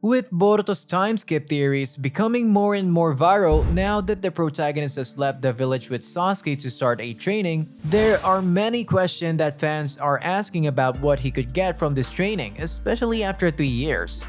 With Boruto's time skip theories becoming more and more viral now that the protagonist has left the village with Sasuke to start a training, there are many questions that fans are asking about what he could get from this training, especially after 3 years.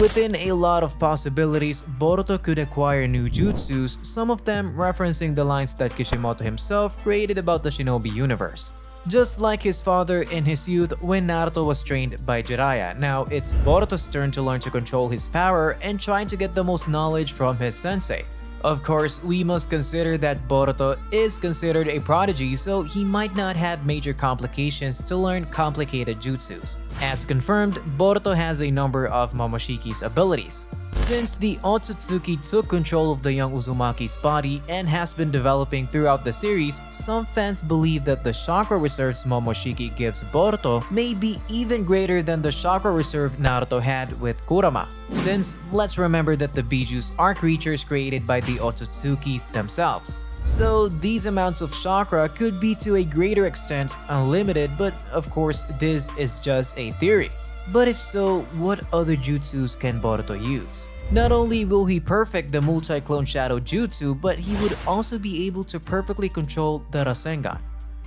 Within a lot of possibilities, Boruto could acquire new jutsus, some of them referencing the lines that Kishimoto himself created about the shinobi universe. Just like his father in his youth when Naruto was trained by Jiraiya, now it's Boruto's turn to learn to control his power and trying to get the most knowledge from his sensei. Of course, we must consider that Boruto is considered a prodigy, so he might not have major complications to learn complicated jutsus. As confirmed, Boruto has a number of Momoshiki's abilities. Since the Otsutsuki took control of the young Uzumaki's body and has been developing throughout the series, some fans believe that the chakra reserves Momoshiki gives Boruto may be even greater than the chakra reserve Naruto had with Kurama. Since, let's remember that the bijus are creatures created by the Otsusukis themselves. So these amounts of chakra could be to a greater extent unlimited, but of course this is just a theory. But if so, what other jutsus can Boruto use? Not only will he perfect the multi-clone shadow jutsu, but he would also be able to perfectly control the Rasengan,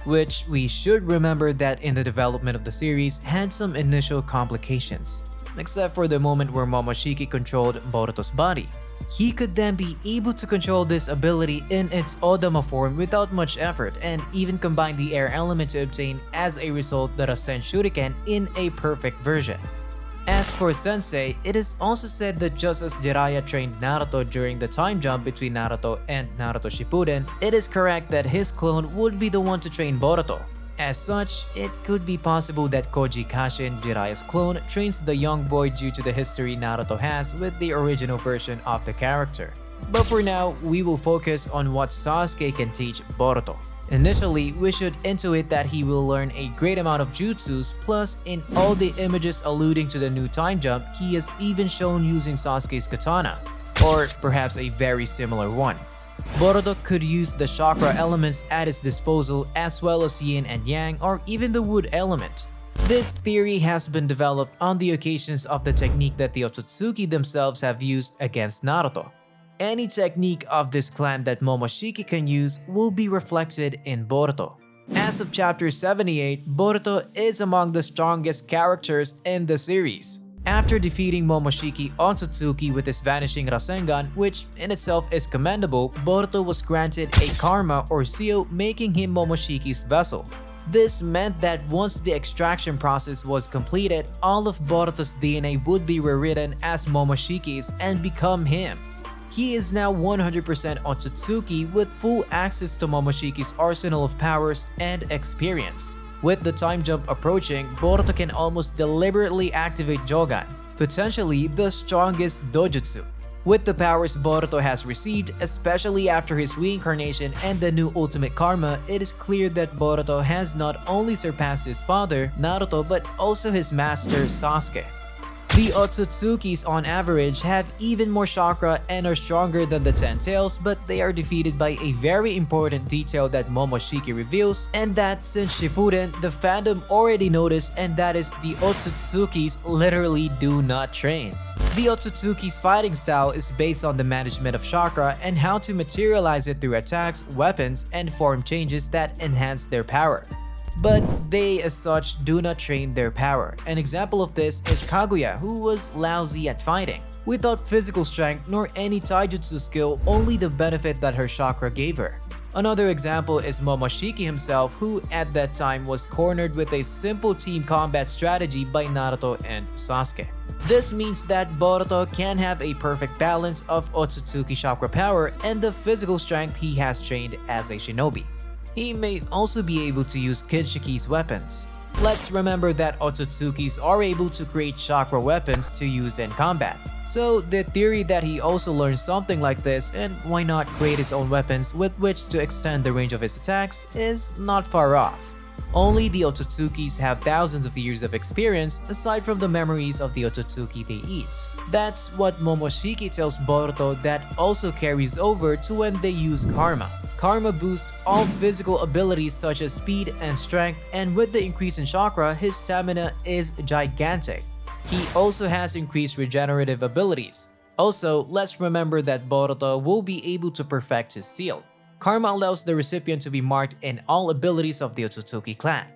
which we should remember that in the development of the series had some initial complications, except for the moment where Momoshiki controlled Boruto's body. He could then be able to control this ability in its Odama form without much effort and even combine the air element to obtain as a result the Rasen Shuriken in a perfect version. As for Sensei, it is also said that just as Jiraiya trained Naruto during the time jump between Naruto and Naruto Shippuden, it is correct that his clone would be the one to train Boruto. As such, it could be possible that Koji Kashin, Jiraiya's clone, trains the young boy due to the history Naruto has with the original version of the character. But for now, we will focus on what Sasuke can teach Boruto. Initially, we should intuit that he will learn a great amount of jutsus, plus in all the images alluding to the new time jump, he is even shown using Sasuke's katana, or perhaps a very similar one. Boruto could use the chakra elements at his disposal as well as yin and yang or even the wood element. This theory has been developed on the occasions of the technique that the Otsutsuki themselves have used against Naruto. Any technique of this clan that Momoshiki can use will be reflected in Boruto. As of chapter 78, Boruto is among the strongest characters in the series. After defeating Momoshiki Otsutsuki with his vanishing Rasengan, which in itself is commendable, Boruto was granted a karma or seal, making him Momoshiki's vessel. This meant that once the extraction process was completed, all of Boruto's DNA would be rewritten as Momoshiki's and become him. He is now 100% Otsutsuki with full access to Momoshiki's arsenal of powers and experience. With the time jump approaching, Boruto can almost deliberately activate Jogan, potentially the strongest dojutsu. With the powers Boruto has received, especially after his reincarnation and the new ultimate karma, it is clear that Boruto has not only surpassed his father, Naruto, but also his master, Sasuke. The Otsutsukis on average have even more chakra and are stronger than the Ten Tails, but they are defeated by a very important detail that Momoshiki reveals, and that since Shippuden, the fandom already noticed, and that is the Otsutsukis literally do not train. The Otsutsuki's fighting style is based on the management of chakra and how to materialize it through attacks, weapons, and form changes that enhance their power. But they as such do not train their power. An example of this is Kaguya, who was lousy at fighting. Without physical strength nor any taijutsu skill, only the benefit that her chakra gave her. Another example is Momoshiki himself, who at that time was cornered with a simple team combat strategy by Naruto and Sasuke. This means that Boruto can have a perfect balance of Otsutsuki chakra power and the physical strength he has trained as a shinobi. He may also be able to use Kinshiki's weapons. Let's remember that Otsutsukis are able to create chakra weapons to use in combat. So the theory that he also learned something like this, and why not create his own weapons with which to extend the range of his attacks, is not far off. Only the Otsutsukis have thousands of years of experience aside from the memories of the Otsutsuki they eat. That's what Momoshiki tells Boruto that also carries over to when they use karma. Karma boosts all physical abilities such as speed and strength, and with the increase in chakra, his stamina is gigantic. He also has increased regenerative abilities. Also, let's remember that Boruto will be able to perfect his seal. Karma allows the recipient to be marked in all abilities of the Otsutsuki clan.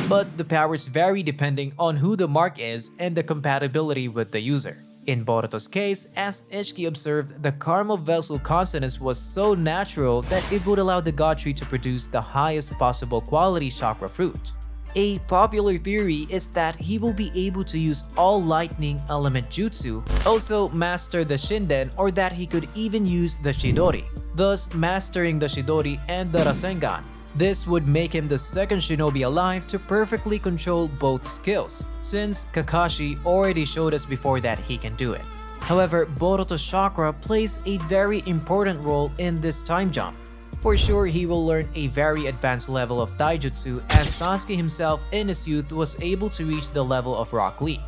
But the powers vary depending on who the mark is and the compatibility with the user. In Boruto's case, as Ichiki observed, the Karma Vessel consonance was so natural that it would allow the god tree to produce the highest possible quality chakra fruit. A popular theory is that he will be able to use all lightning element jutsu, also master the Shinden, or that he could even use the Chidori, thus mastering the Chidori and the Rasengan. This would make him the second shinobi alive to perfectly control both skills, since Kakashi already showed us before that he can do it. However, Boruto's chakra plays a very important role in this time jump. For sure, he will learn a very advanced level of taijutsu, as Sasuke himself in his youth was able to reach the level of Rock Lee.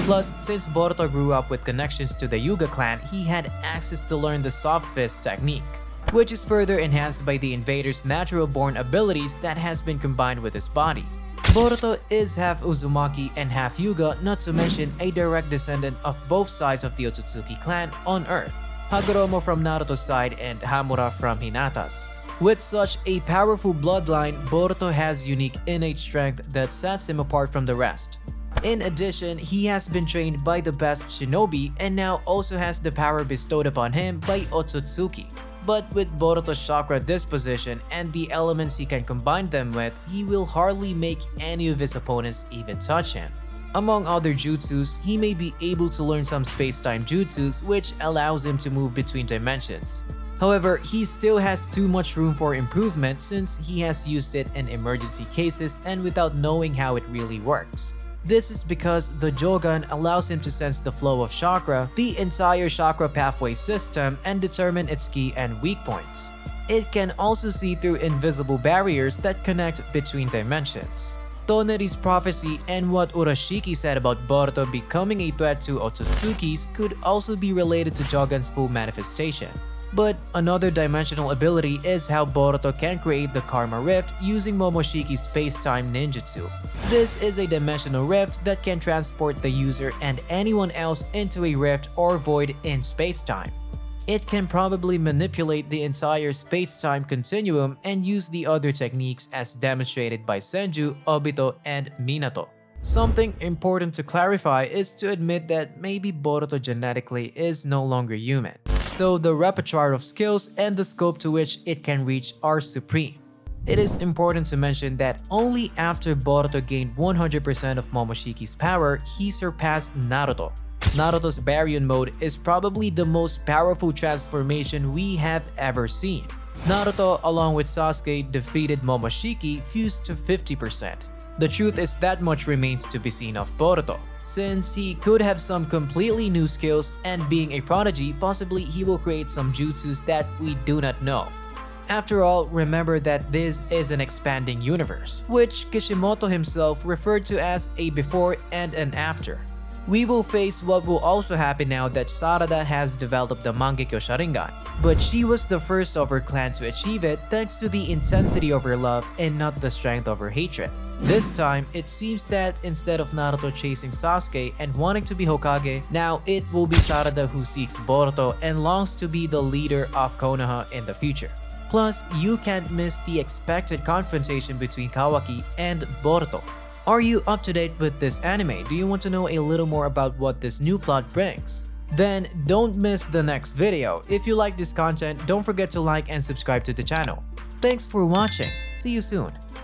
Plus, since Boruto grew up with connections to the Hyuga clan, he had access to learn the soft fist technique, which is further enhanced by the invader's natural-born abilities that has been combined with his body. Boruto is half Uzumaki and half Hyuga, not to mention a direct descendant of both sides of the Otsutsuki clan on Earth, Hagoromo from Naruto's side and Hamura from Hinata's. With such a powerful bloodline, Boruto has unique innate strength that sets him apart from the rest. In addition, he has been trained by the best shinobi and now also has the power bestowed upon him by Otsutsuki. But with Boruto's chakra disposition and the elements he can combine them with, he will hardly make any of his opponents even touch him. Among other jutsus, he may be able to learn some space-time jutsus which allows him to move between dimensions. However, he still has too much room for improvement since he has used it in emergency cases and without knowing how it really works. This is because the Jogan allows him to sense the flow of chakra, the entire chakra pathway system, and determine its key and weak points. It can also see through invisible barriers that connect between dimensions. Toneri's prophecy and what Urashiki said about Boruto becoming a threat to Otsutsuki's could also be related to Jogan's full manifestation. But another dimensional ability is how Boruto can create the Karma Rift using Momoshiki's space-time ninjutsu. This is a dimensional rift that can transport the user and anyone else into a rift or void in space-time. It can probably manipulate the entire space-time continuum and use the other techniques as demonstrated by Senju, Obito, and Minato. Something important to clarify is to admit that maybe Boruto genetically is no longer human, so the repertoire of skills and the scope to which it can reach are supreme. It is important to mention that only after Boruto gained 100% of Momoshiki's power, he surpassed Naruto. Naruto's Baryon mode is probably the most powerful transformation we have ever seen. Naruto, along with Sasuke, defeated Momoshiki fused to 50%. The truth is that much remains to be seen of Boruto, since he could have some completely new skills and being a prodigy, possibly he will create some jutsus that we do not know. After all, remember that this is an expanding universe, which Kishimoto himself referred to as a before and an after. We will face what will also happen now that Sarada has developed the Mangekyo Sharingan, but she was the first of her clan to achieve it thanks to the intensity of her love and not the strength of her hatred. This time, it seems that instead of Naruto chasing Sasuke and wanting to be Hokage, now it will be Sarada who seeks Boruto and longs to be the leader of Konoha in the future. Plus, you can't miss the expected confrontation between Kawaki and Boruto. Are you up to date with this anime? Do you want to know a little more about what this new plot brings? Then don't miss the next video. If you like this content, don't forget to like and subscribe to the channel. Thanks for watching. See you soon.